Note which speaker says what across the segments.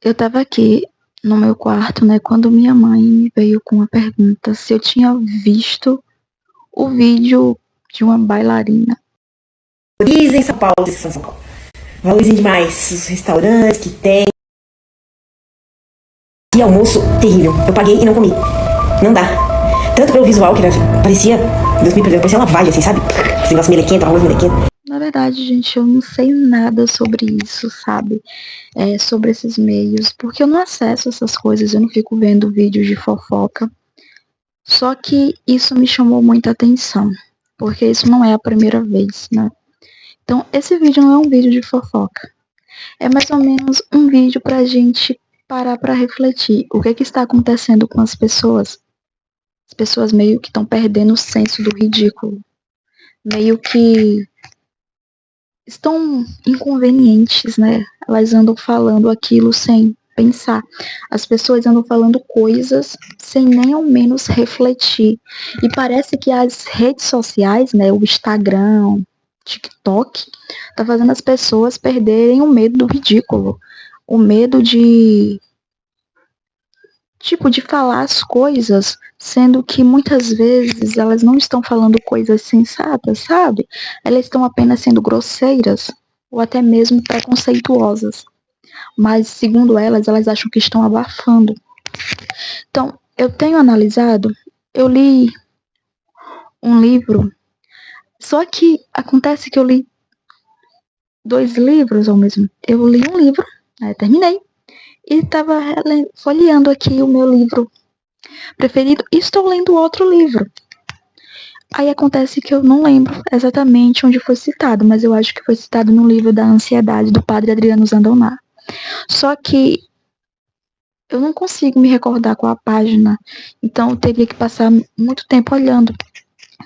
Speaker 1: Eu tava aqui no meu quarto, né, quando minha mãe me veio com uma pergunta se eu tinha visto o vídeo de uma bailarina.
Speaker 2: Valorizem São Paulo, São Paulo. Valorizem demais os restaurantes que tem. E almoço terrível. Eu paguei e não comi. Não dá. Tanto pelo visual que parecia, Deus me perdoe, parecia lavagem, assim, sabe? Esse negócio melequento, arroz melequento.
Speaker 1: Na verdade, gente, eu não sei nada sobre isso, sabe? Sobre esses meios, porque eu não acesso essas coisas, eu não fico vendo vídeos de fofoca. Só que isso me chamou muita atenção, porque isso não é a primeira vez, né? Então, esse vídeo não é um vídeo de fofoca. É mais ou menos um vídeo pra gente parar pra refletir. O que está acontecendo com as pessoas? As pessoas meio que estão perdendo o senso do ridículo. Meio que estão inconvenientes, né? Elas andam falando aquilo sem pensar. As pessoas andam falando coisas sem nem ao menos refletir. E parece que as redes sociais, né, o Instagram, TikTok, tá fazendo as pessoas perderem o medo do ridículo. O medo de falar as coisas, sendo que muitas vezes elas não estão falando coisas sensatas, sabe? Elas estão apenas sendo grosseiras ou até mesmo preconceituosas. Mas, segundo elas acham que estão abafando. Então, eu tenho analisado, eu li um livro, só que acontece que eu li 2 livros ao mesmo tempo. Eu li um livro, terminei, e estava folheando aqui o meu livro preferido e estou lendo outro livro. Aí acontece que eu não lembro exatamente onde foi citado, mas eu acho que foi citado no livro da Ansiedade, do padre Adriano Zandoná. Só que eu não consigo me recordar qual a página, então eu teria que passar muito tempo olhando.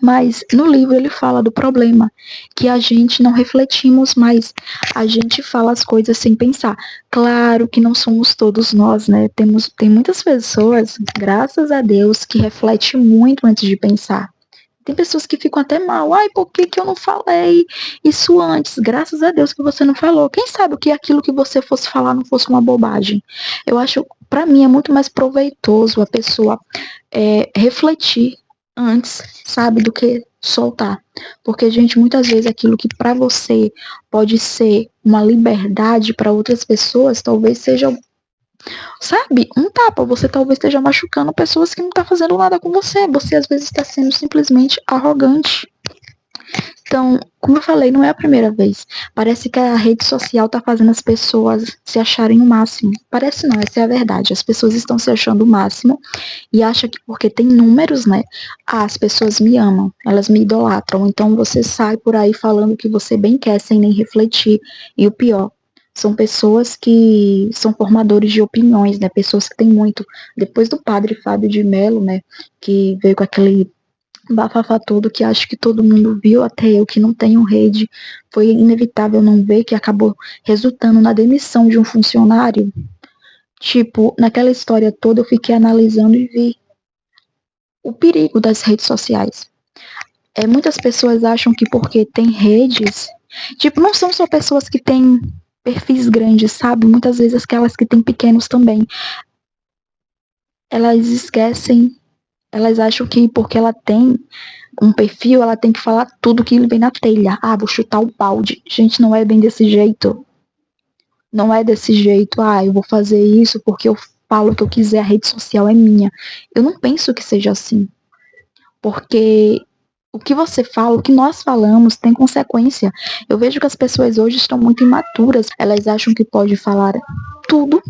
Speaker 1: Mas no livro ele fala do problema, que a gente não refletimos mais, a gente fala as coisas sem pensar. Claro que não somos todos nós, né? Tem muitas pessoas, graças a Deus, que refletem muito antes de pensar. Tem pessoas que ficam até mal. Ai, por que eu não falei isso antes? Graças a Deus que você não falou. Quem sabe o que aquilo que você fosse falar não fosse uma bobagem. Eu acho, para mim, é muito mais proveitoso a pessoa refletir antes, sabe, do que soltar. Porque, gente, muitas vezes aquilo que para você pode ser uma liberdade, para outras pessoas talvez seja, sabe, um tapa. Você talvez esteja machucando pessoas que não estão fazendo nada com você. Você às vezes está sendo simplesmente arrogante. Então, como eu falei, não é a primeira vez. Parece que a rede social está fazendo as pessoas se acharem o máximo. Parece não, essa é a verdade. As pessoas estão se achando o máximo e acham que porque tem números, né? As pessoas me amam, elas me idolatram. Então você sai por aí falando o que você bem quer sem nem refletir. E o pior, são pessoas que são formadores de opiniões, né? Pessoas que têm muito. Depois do padre Fábio de Mello, né? Que veio com aquele bafafá todo que acho que todo mundo viu, até eu que não tenho rede, foi inevitável não ver, que acabou resultando na demissão de um funcionário. Tipo, naquela história toda eu fiquei analisando e vi o perigo das redes sociais. Muitas pessoas acham que porque tem redes, tipo, não são só pessoas que têm perfis grandes, sabe? Muitas vezes aquelas que têm pequenos também. Elas esquecem, elas acham que porque ela tem um perfil, ela tem que falar tudo que vem na telha. Ah, vou chutar o balde. Gente, não é bem desse jeito. Não é desse jeito. Ah, eu vou fazer isso porque eu falo o que eu quiser, a rede social é minha. Eu não penso que seja assim. Porque o que você fala, o que nós falamos, tem consequência. Eu vejo que as pessoas hoje estão muito imaturas. Elas acham que pode falar tudo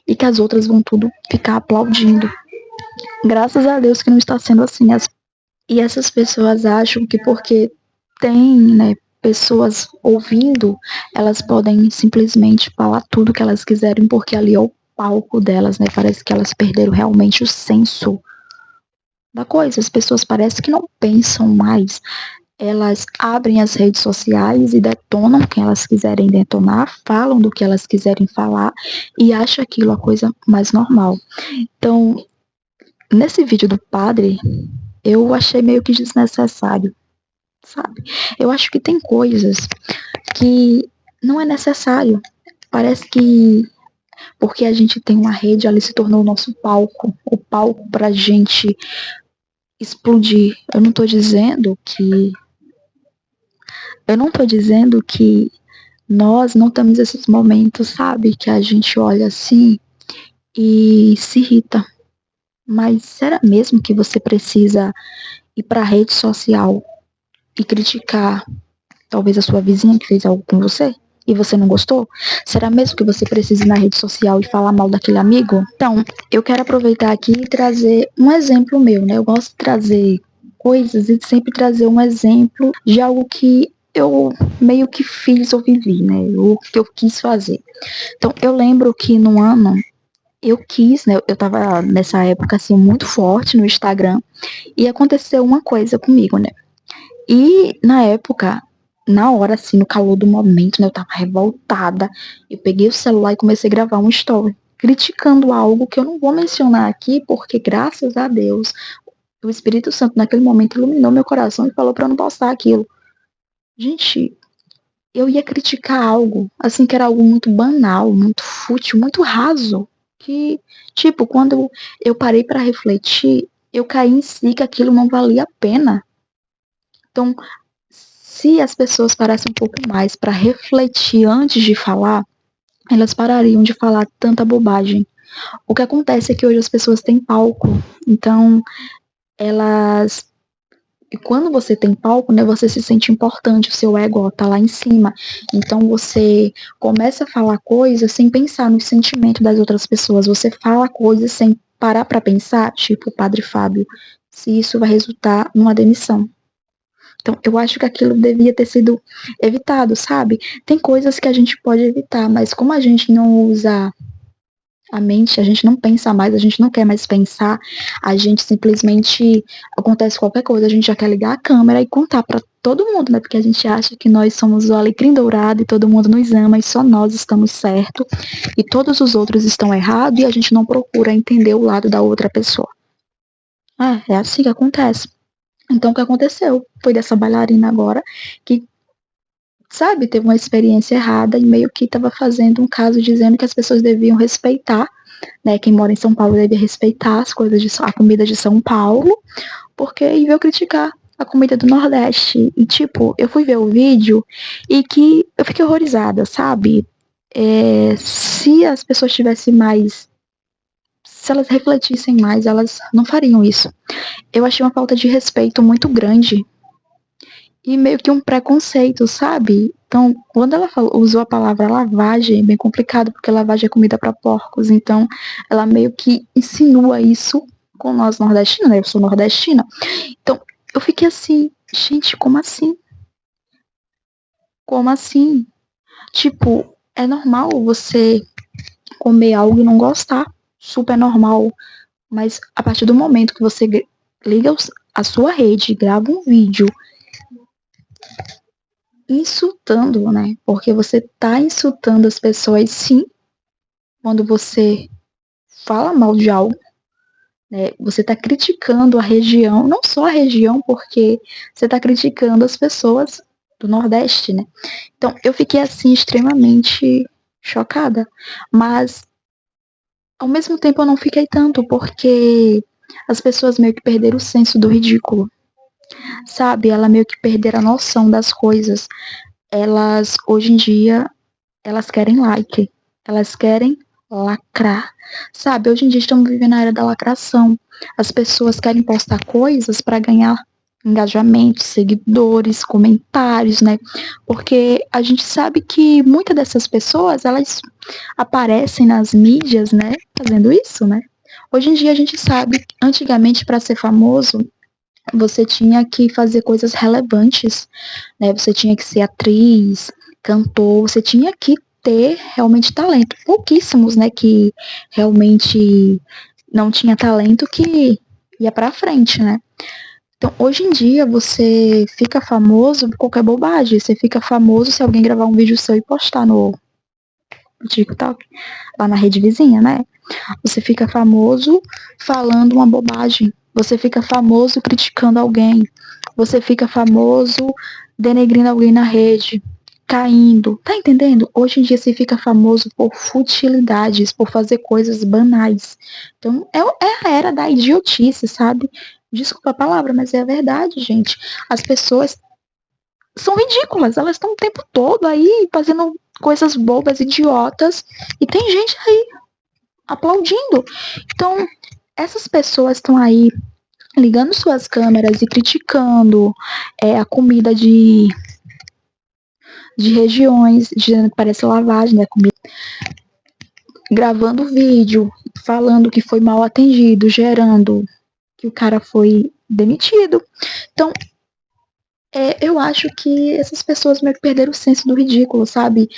Speaker 1: e que as outras vão tudo ficar aplaudindo. Graças a Deus que não está sendo assim. E essas pessoas acham que porque tem, né, pessoas ouvindo, elas podem simplesmente falar tudo que elas quiserem, porque ali é o palco delas, né? Parece que elas perderam realmente o senso da coisa. As pessoas parecem que não pensam mais. Elas abrem as redes sociais e detonam quem elas quiserem detonar, falam do que elas quiserem falar e acham aquilo a coisa mais normal. Então, nesse vídeo do padre, eu achei meio que desnecessário, sabe? Eu acho que tem coisas que não é necessário. Parece que Porque a gente tem uma rede, ela se tornou o nosso palco, o palco pra gente explodir. Eu não tô dizendo que nós não temos esses momentos, sabe? Que a gente olha assim e se irrita. Mas será mesmo que você precisa ir pra rede social e criticar talvez a sua vizinha que fez algo com você? E você não gostou? Será mesmo que você precisa ir na rede social e falar mal daquele amigo? Então, eu quero aproveitar aqui e trazer um exemplo meu, né? Eu gosto de trazer coisas e sempre trazer um exemplo de algo que eu meio que fiz ou vivi, né? O que eu quis fazer. Então, eu lembro que no ano eu quis, né? Eu tava nessa época assim muito forte no Instagram e aconteceu uma coisa comigo, né? E na época, na hora assim, no calor do momento, né, eu tava revoltada. Eu peguei o celular e comecei a gravar um story criticando algo que eu não vou mencionar aqui, porque graças a Deus, o Espírito Santo naquele momento iluminou meu coração e falou para eu não postar aquilo. Gente, eu ia criticar algo, assim, que era algo muito banal, muito fútil, muito raso, que, tipo, quando eu parei para refletir, eu caí em si que aquilo não valia a pena. Então, se as pessoas parassem um pouco mais para refletir antes de falar, elas parariam de falar tanta bobagem. O que acontece é que hoje as pessoas têm palco, então elas e quando você tem palco, né, você se sente importante, o seu ego tá lá em cima. Então você começa a falar coisas sem pensar no sentimento das outras pessoas. Você fala coisas sem parar para pensar, tipo o Padre Fábio, se isso vai resultar numa demissão. Então, eu acho que aquilo devia ter sido evitado, sabe? Tem coisas que a gente pode evitar, mas como a gente não usa a mente, a gente não pensa mais, a gente não quer mais pensar, a gente simplesmente acontece qualquer coisa, a gente já quer ligar a câmera e contar para todo mundo, né? Porque a gente acha que nós somos o alecrim dourado e todo mundo nos ama e só nós estamos certo e todos os outros estão errados e a gente não procura entender o lado da outra pessoa. É assim que acontece. Então, o que aconteceu foi dessa bailarina agora que, sabe, teve uma experiência errada e meio que estava fazendo um caso dizendo que as pessoas deviam respeitar, né, quem mora em São Paulo deve respeitar as coisas a comida de São Paulo, porque e veio criticar a comida do Nordeste. E, tipo, eu fui ver o vídeo e que eu fiquei horrorizada, sabe? Se as pessoas tivessem mais. Se elas refletissem mais, elas não fariam isso. Eu achei uma falta de respeito muito grande e meio que um preconceito, sabe? Então, quando ela usou a palavra lavagem, é bem complicado, porque lavagem é comida para porcos, então ela meio que insinua isso com nós nordestinos, né? Eu sou nordestina. Então, eu fiquei assim, gente, como assim? Como assim? Tipo, é normal você comer algo e não gostar, super normal, mas a partir do momento que você liga a sua rede, grava um vídeo insultando, né? Porque você tá insultando as pessoas, sim, quando você fala mal de algo, né? Você tá criticando a região, não só a região, porque você tá criticando as pessoas do Nordeste, né? Então, eu fiquei assim extremamente chocada, mas ao mesmo tempo eu não fiquei tanto, porque as pessoas meio que perderam o senso do ridículo, sabe? Ela meio que perderam a noção das coisas. Elas, hoje em dia, elas querem like, elas querem lacrar, sabe? Hoje em dia estamos vivendo a era da lacração. As pessoas querem postar coisas para ganhar engajamento, seguidores, comentários, né? Porque a gente sabe que muitas dessas pessoas, elas aparecem nas mídias, né? Fazendo isso, né? Hoje em dia a gente sabe, antigamente para ser famoso, você tinha que fazer coisas relevantes, né? Você tinha que ser atriz, cantor, você tinha que ter realmente talento. Pouquíssimos, né, que realmente não tinha talento que ia pra frente, né? Então, hoje em dia, você fica famoso por qualquer bobagem. Você fica famoso se alguém gravar um vídeo seu e postar no TikTok, lá na rede vizinha, né? Você fica famoso falando uma bobagem. Você fica famoso criticando alguém. Você fica famoso denegrindo alguém na rede. caindo. Tá entendendo? Hoje em dia se fica famoso por futilidades, por fazer coisas banais. Então, é a era da idiotice, sabe? Desculpa a palavra, mas é a verdade, gente. As pessoas são ridículas. Elas estão o tempo todo aí fazendo coisas bobas, idiotas. E tem gente aí aplaudindo. Então, essas pessoas estão aí ligando suas câmeras e criticando a comida de regiões, dizendo que parece lavagem, né? Comida, gravando vídeo, falando que foi mal atendido, gerando que o cara foi demitido. Então, eu acho que essas pessoas meio que perderam o senso do ridículo, sabe?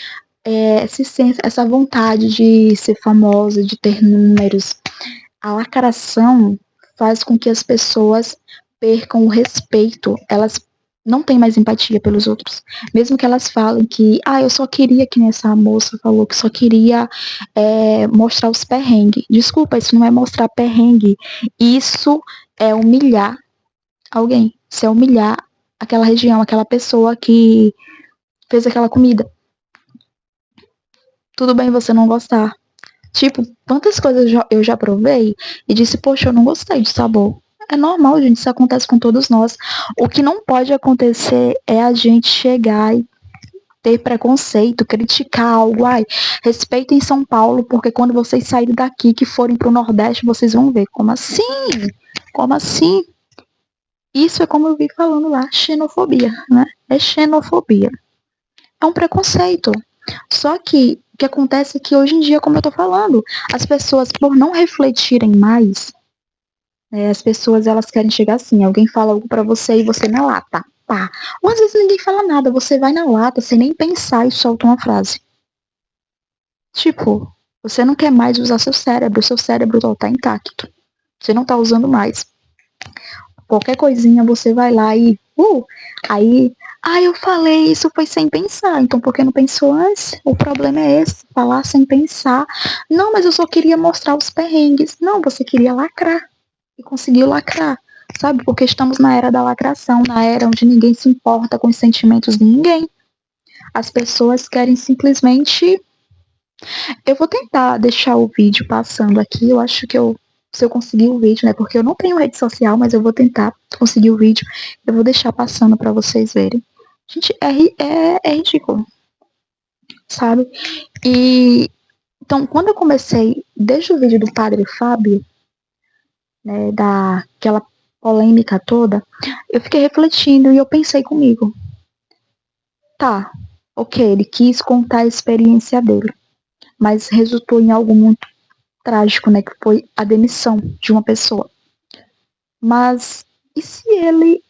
Speaker 1: Essa vontade de ser famosa, de ter números. A lacração faz com que as pessoas percam o respeito. Elas não têm mais empatia pelos outros. Mesmo que elas falem que, eu só queria, que nessa moça falou, que só queria mostrar os perrengues. Desculpa, isso não é mostrar perrengue. Isso é humilhar alguém. Isso é humilhar aquela região, aquela pessoa que fez aquela comida. Tudo bem você não gostar. Tipo, quantas coisas eu já provei e disse, poxa, eu não gostei do sabor. É normal, gente, isso acontece com todos nós. O que não pode acontecer é a gente chegar e ter preconceito, criticar algo. Respeitem São Paulo, porque quando vocês saírem daqui, que forem pro Nordeste, vocês vão ver. Como assim? Como assim? Isso é como eu vi falando lá, xenofobia, né? É xenofobia. É um preconceito. Só que o que acontece é que hoje em dia, como eu tô falando, as pessoas, por não refletirem mais, as pessoas elas querem chegar assim, alguém fala algo pra você e você na lata, pá. Ou às vezes ninguém fala nada, você vai na lata sem nem pensar e solta uma frase. Tipo, você não quer mais usar seu cérebro tá intacto. Você não tá usando mais. Qualquer coisinha você vai lá e aí, eu falei isso foi sem pensar, então por que não pensou antes? O problema é esse, falar sem pensar. Não, mas eu só queria mostrar os perrengues. Não, você queria lacrar e conseguiu lacrar, sabe? Porque estamos na era da lacração, na era onde ninguém se importa com os sentimentos de ninguém. As pessoas querem simplesmente. Eu vou tentar deixar o vídeo passando aqui, eu acho que se eu conseguir o vídeo, né? Porque eu não tenho rede social, mas eu vou tentar conseguir o vídeo. Eu vou deixar passando para vocês verem. Gente, é ridículo, sabe? E então, quando eu comecei, desde o vídeo do Padre Fábio, né, daquela polêmica toda, eu fiquei refletindo e eu pensei comigo, tá, ok, ele quis contar a experiência dele, mas resultou em algo muito trágico, né, que foi a demissão de uma pessoa. Mas e se ele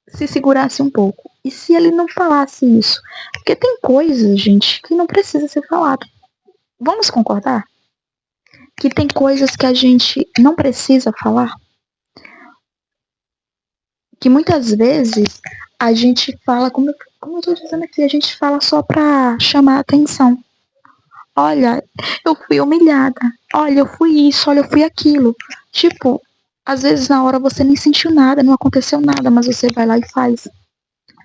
Speaker 1: se segurasse um pouco? E se ele não falasse isso? Porque tem coisas, gente, que não precisa ser falado. Vamos concordar? Que tem coisas que a gente não precisa falar? Que muitas vezes a gente fala, como eu tô dizendo aqui, a gente fala só pra chamar a atenção. Olha, eu fui humilhada. Olha, eu fui isso, olha, eu fui aquilo. Tipo, às vezes na hora você nem sentiu nada, não aconteceu nada, mas você vai lá e faz.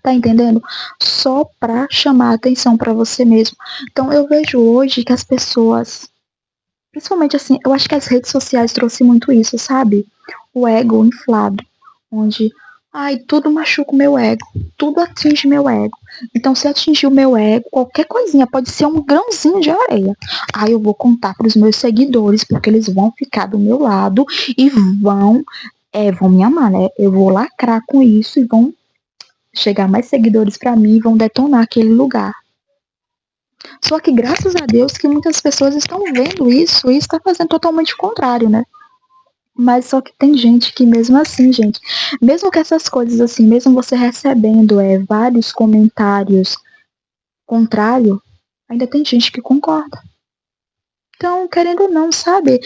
Speaker 1: Tá entendendo? Só pra chamar a atenção pra você mesmo. Então eu vejo hoje que as pessoas, principalmente assim, eu acho que as redes sociais trouxe muito isso, sabe? O ego inflado, onde tudo machuca o meu ego, tudo atinge meu ego. Então, se atingir o meu ego, qualquer coisinha, pode ser um grãozinho de areia. Eu vou contar para os meus seguidores, porque eles vão ficar do meu lado e vão me amar, né? Eu vou lacrar com isso e vão chegar mais seguidores para mim e vão detonar aquele lugar. Só que graças a Deus que muitas pessoas estão vendo isso e está fazendo totalmente o contrário, né? Mas só que tem gente que mesmo assim, gente, mesmo que essas coisas assim, mesmo você recebendo vários comentários contrários, ainda tem gente que concorda. Então, querendo ou não, sabe,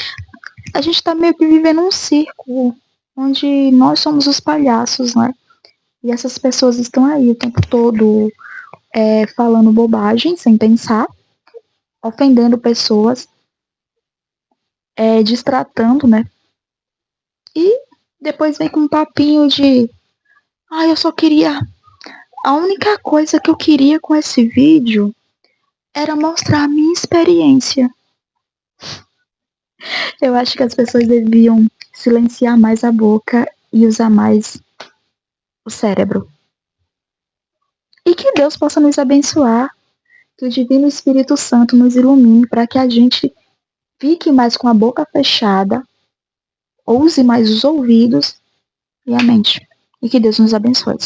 Speaker 1: a gente tá meio que vivendo um círculo onde nós somos os palhaços, né? E essas pessoas estão aí o tempo todo falando bobagem, sem pensar, ofendendo pessoas, destratando, né? E depois vem com um papinho de eu só queria A única coisa que eu queria com esse vídeo era mostrar a minha experiência. Eu acho que as pessoas deviam silenciar mais a boca e usar mais o cérebro. E que Deus possa nos abençoar, que o Divino Espírito Santo nos ilumine para que a gente fique mais com a boca fechada, use mais os ouvidos e a mente. E que Deus nos abençoe.